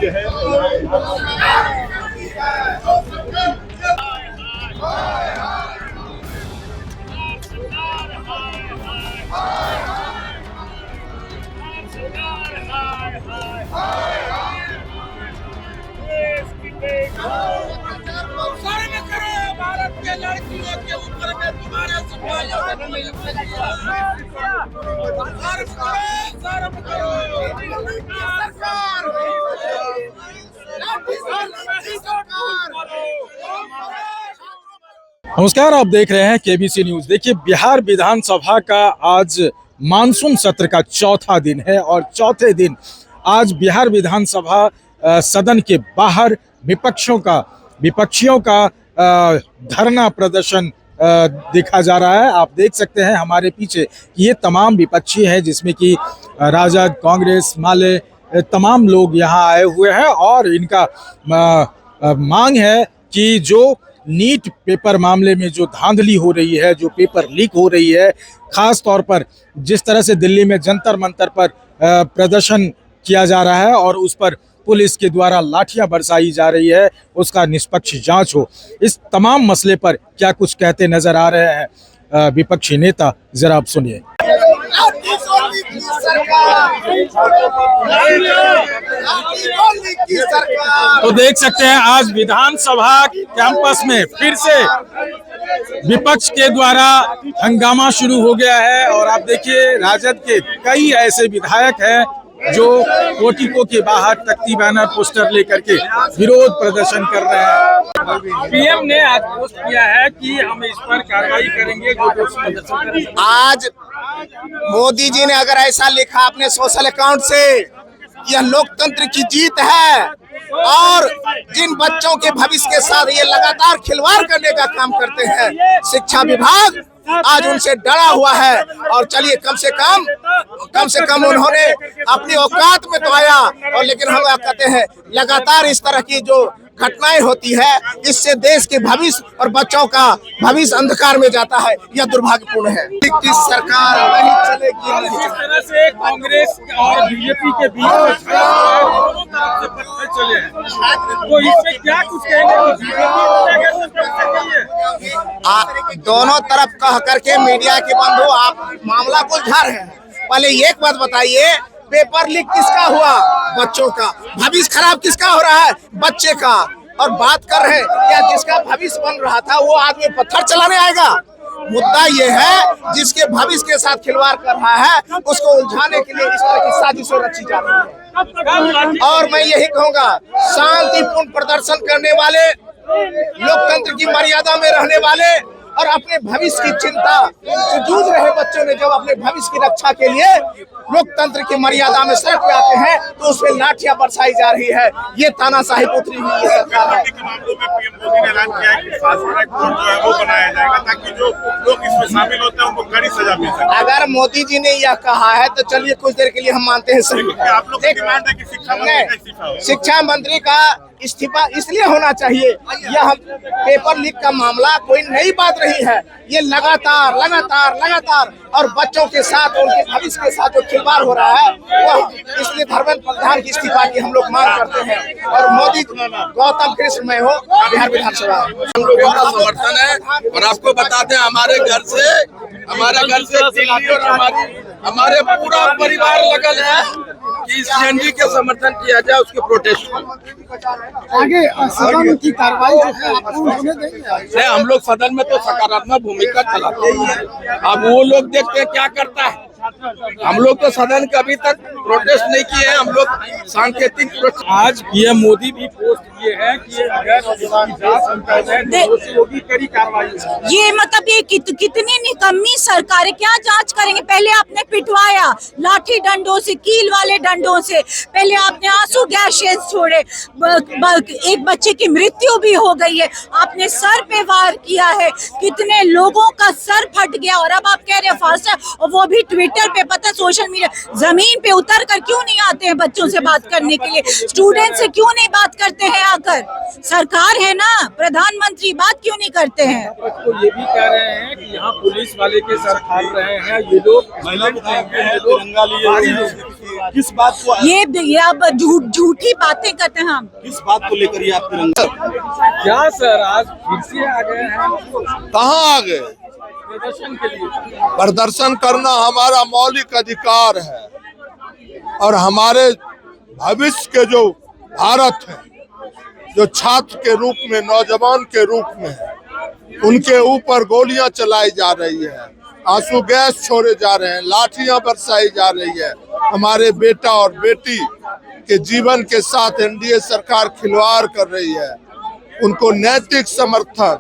जो है भारत के लड़कियों के ऊपर में तुम्हारे नमस्कार, आप देख रहे हैं केबीसी न्यूज। देखिए, बिहार विधानसभा का आज मानसून सत्र का चौथा दिन है और चौथे दिन आज बिहार विधानसभा सदन के बाहर विपक्षियों का धरना प्रदर्शन देखा जा रहा है। आप देख सकते हैं हमारे पीछे कि ये तमाम विपक्षी हैं, जिसमें कि राजद, कांग्रेस, माले, तमाम लोग यहाँ आए हुए हैं और इनका मांग है कि जो नीट पेपर मामले में जो धांधली हो रही है, जो पेपर लीक हो रही है, खास तौर पर जिस तरह से दिल्ली में जंतर मंतर पर प्रदर्शन किया जा रहा है और उस पर पुलिस के द्वारा लाठियां बरसाई जा रही है, उसका निष्पक्ष जांच हो। इस तमाम मसले पर क्या कुछ कहते नजर आ रहे हैं विपक्षी नेता, जरा आप सुनिए। तो देख सकते हैं आज विधानसभा कैंपस में फिर से विपक्ष के द्वारा हंगामा शुरू हो गया है और आप देखिए राजद के कई ऐसे विधायक हैं जो पोर्टिको के बाहर तख्ती बैनर पोस्टर लेकर के विरोध प्रदर्शन कर रहे हैं। पीएम ने आज पोस्ट किया है कि हम इस पर कार्रवाई करेंगे जो प्रदर्शन करेंगे। आज मोदी जी ने अगर ऐसा लिखा अपने सोशल अकाउंट से, यह लोकतंत्र की जीत है और जिन बच्चों के भविष्य के साथ ये लगातार खिलवाड़ करने का काम करते हैं, शिक्षा विभाग आज उनसे डरा हुआ है। और चलिए कम से कम उन्होंने अपनी औकात में तो आया, और लेकिन हम कहते हैं लगातार इस तरह की जो घटनाएं होती है, इससे देश के भविष्य और बच्चों का भविष्य अंधकार में जाता है। यह दुर्भाग्यपूर्ण है। कि सरकार नहीं चलेगी। इस तरह से कांग्रेस और बीजेपी के बीच दोनों तरफ से पत्थर चले हैं, तो इसमें क्या कुछ कहेंगे? दोनों तरफ कह करके मीडिया के बंधु आप मामला को उलझा रहे हैं। पहले एक बात बताइए, पेपर लीक किसका हुआ? बच्चों का। भविष्य खराब किसका हो रहा है? बच्चे का। और बात कर रहे हैं क्या जिसका भविष्य बन रहा था वो आदमी पत्थर चलाने आएगा? मुद्दा ये है जिसके भविष्य के साथ खिलवाड़ कर रहा है, उसको उलझाने के लिए इस तरह की साजिशें रची जा रही है। और मैं यही कहूँगा, शांतिपूर्ण प्रदर्शन करने वाले, लोकतंत्र की मर्यादा में रहने वाले और अपने भविष्य की चिंता से जूझ रहे बच्चों ने जब अपने भविष्य की रक्षा के लिए लोकतंत्र की मर्यादा में सड़क पे आते हैं तो उसमें लाठियां बरसाई जा रही है। ये तानाशाही पुत्री हुई है सरकार है। पीएम मोदी ने ऐलान किया है कि फास्ट ट्रैक कोर्ट जो है वो बनाया जाएगा ताकि जो लोग इसमें शामिल होते हैं उनको कड़ी सजा मिल सके। अगर मोदी जी ने यह कहा है तो चलिए कुछ देर के लिए हम मानते हैं सही। आप लोग की डिमांड है कि शिक्षा मंत्री का इस्तीफा इसलिए होना चाहिए। यह पेपर लीक का मामला कोई नई बात नहीं है। ये लगातार और बच्चों के साथ, उनके भविष्य के साथ जो खिलवाड़ हो रहा है वह, इसलिए धर्मेंद्र प्रधान की इस्तीफा की हम लोग मांग करते हैं। और मोदी, गौतम कृष्ण मैं हो बिहार विधानसभा, हम लोगों का समर्थन है। और आपको बता दें हमारे घर से दिल्ली और हमारे पूरा परिवार लगन है कि सीएनजी के समर्थन किया जाए, उसके प्रोटेस्ट को। आगे सदन की कार्रवाई जो है आप होने देंगे? हम लोग सदन में तो सकारात्मक भूमिका चलाते ही हैं। अब वो लोग देखते हैं क्या करता है। हम लोग तो सदन के अभी तक प्रोटेस्ट नहीं किए हैं, हम लोग सांकेतिक। आज पीएम मोदी भी पोस्ट किए हैं कि अगर कड़ी कार्रवाई। ये मतलब ये कितनी निकम्मी सरकार है, क्या जांच करेंगे? पहले आपने पिटवाया लाठी डंडों से, कील वाले डंडों से, पहले आपने आंसू गैसेस छोड़े, एक बच्चे की मृत्यु भी हो गई है, आपने सर पे वार किया है, कितने लोगों का सर फट गया, और अब आप कह रहे हैं फास्ट है, और वो भी ट्विटर पे, पता सोशल मीडिया, जमीन पे उतर कर क्यों नहीं आते हैं बच्चों से बात करने के लिए? स्टूडेंट से क्यों नहीं बात करते हैं आकर? सरकार है ना, प्रधानमंत्री, बात क्यों नहीं करते हैं? तो ये भी कह रहे हैं कि यहाँ पुलिस वाले के सर फाड़ रहे हैं ये लोग, तिरंगा लिए। किस बात को ये अब झूठी बातें करते हैं हम। किस बात को लेकर ये आप तिरंगा क्या सर आज फिर से आ गए हैं कहाँ आ गए? प्रदर्शन के लिए? प्रदर्शन करना हमारा मौलिक अधिकार है और हमारे भविष्य के जो भारत है, जो छात्र के रूप में, नौजवान के रूप में है, उनके ऊपर गोलियां चलाई जा रही है, आंसू गैस छोड़े जा रहे हैं, लाठियां बरसाई जा रही है। हमारे बेटा और बेटी के जीवन के साथ एनडीए सरकार खिलवाड़ कर रही है। उनको नैतिक समर्थन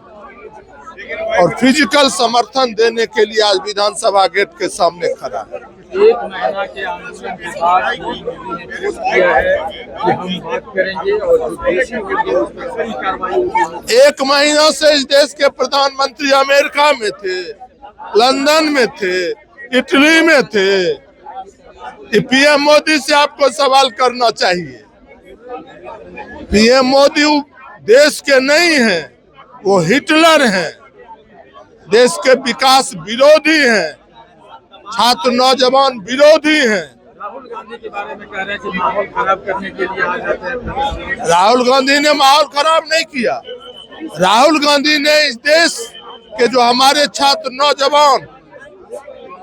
और फिजिकल समर्थन देने के लिए आज विधानसभा गेट के सामने खड़ा है। 1 महीना के आंदोलन के बाद मोदी ने पोस्ट किया है कि हम बात करेंगे और जो दोषी होंगे उस पर कड़ी कार्रवाई होगी। 1 महीना से इस देश के प्रधानमंत्री अमेरिका में थे, लंदन में थे, इटली में थे। पीएम मोदी से आपको सवाल करना चाहिए। पीएम मोदी देश के नहीं हैं, वो हिटलर हैं, देश के विकास विरोधी हैं, छात्र नौजवान विरोधी हैं। राहुल गांधी के बारे में कह रहे हैं कि माहौल खराब करने के लिए आ जाते हैं। राहुल गांधी ने माहौल खराब नहीं किया। राहुल गांधी ने इस देश के जो हमारे छात्र नौजवान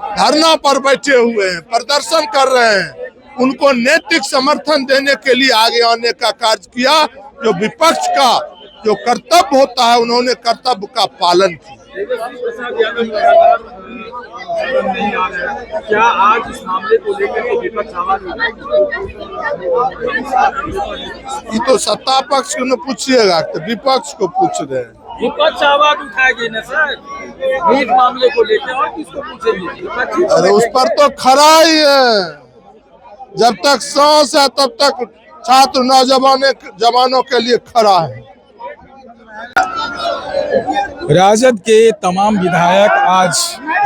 धरना पर बैठे हुए हैं, प्रदर्शन कर रहे हैं, उनको नैतिक समर्थन देने के लिए आगे आने का कार्य किया। जो विपक्ष का जो कर्तव्य होता है, उन्होंने कर्तव्य का पालन किया। तेजस्वी प्रसाद यादव लगातार नहीं आ रहे हैं। क्या आज इस मामले को लेकर के विपक्ष आवाज उठाएगी? ये तो सत्ता पक्ष को न पूछिएगा, तो विपक्ष को पूछ रहे हैं। विपक्ष आवाज उठाएगी ना सर नीट मामले को लेकर, और किसको पूछेंगे? अरे उस पर तो खड़ा ही है। जब तक सांस है तब तक छात्र नौजवानों के लिए खड़ा है। राजद के तमाम विधायक आज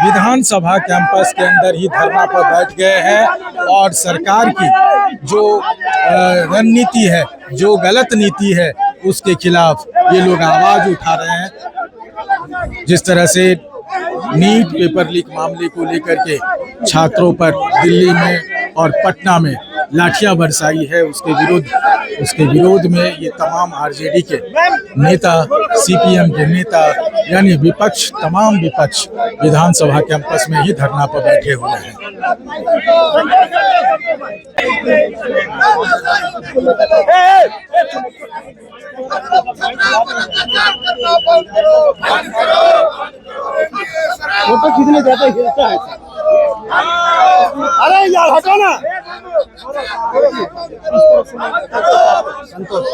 विधानसभा कैंपस के अंदर ही धरना पर बैठ गए हैं और सरकार की जो रणनीति है, जो गलत नीति है, उसके खिलाफ ये लोग आवाज उठा रहे हैं। जिस तरह से नीट पेपर लीक मामले को लेकर के छात्रों पर दिल्ली में और पटना में लाठियां बरसाई है, उसके विरोध में ये तमाम आरजेडी के नेता, सीपीएम के नेता, यानी विपक्ष, तमाम विपक्ष विधानसभा कैंपस में ही धरना पर बैठे हुए हैं। फोटो खींचने जाते हिलता है। अरे यार हटो ना। संतोष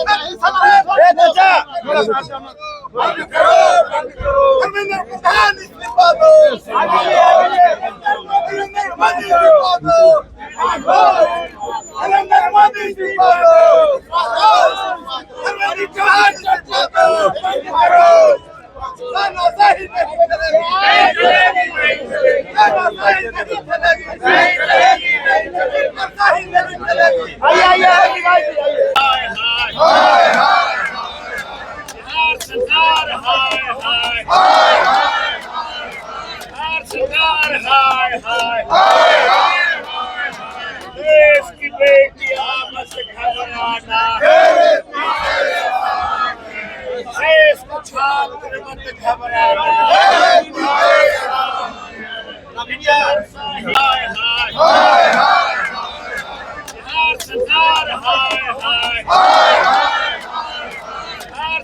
देश की बेटियां मत घबराना, देश को छात्र मत घबराना। बिहार सरकार हाय हाय,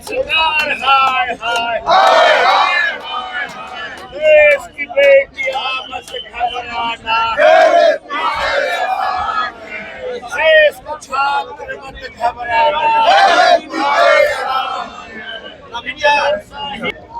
बिहार सरकार हाय हाय, देश की बेटियां मत घबराना, देश को छात्र मत घबराना।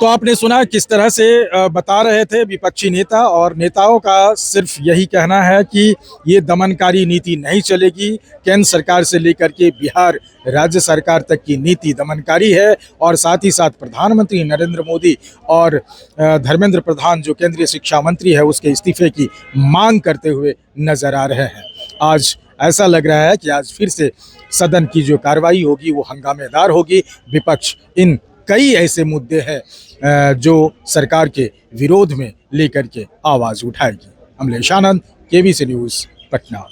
तो आपने सुना किस तरह से बता रहे थे विपक्षी नेता, और नेताओं का सिर्फ यही कहना है कि ये दमनकारी नीति नहीं चलेगी। केंद्र सरकार से लेकर के बिहार राज्य सरकार तक की नीति दमनकारी है, और साथ ही साथ प्रधानमंत्री नरेंद्र मोदी और धर्मेंद्र प्रधान जो केंद्रीय शिक्षा मंत्री है उसके इस्तीफे की मांग करते हुए नजर आ रहे हैं। आज ऐसा लग रहा है कि आज फिर से सदन की जो कार्रवाई होगी वो हंगामेदार होगी। विपक्ष इन कई ऐसे मुद्दे हैं जो सरकार के विरोध में लेकर के आवाज उठाएगी। अमलेश आनंद, केबीसी न्यूज़, पटना।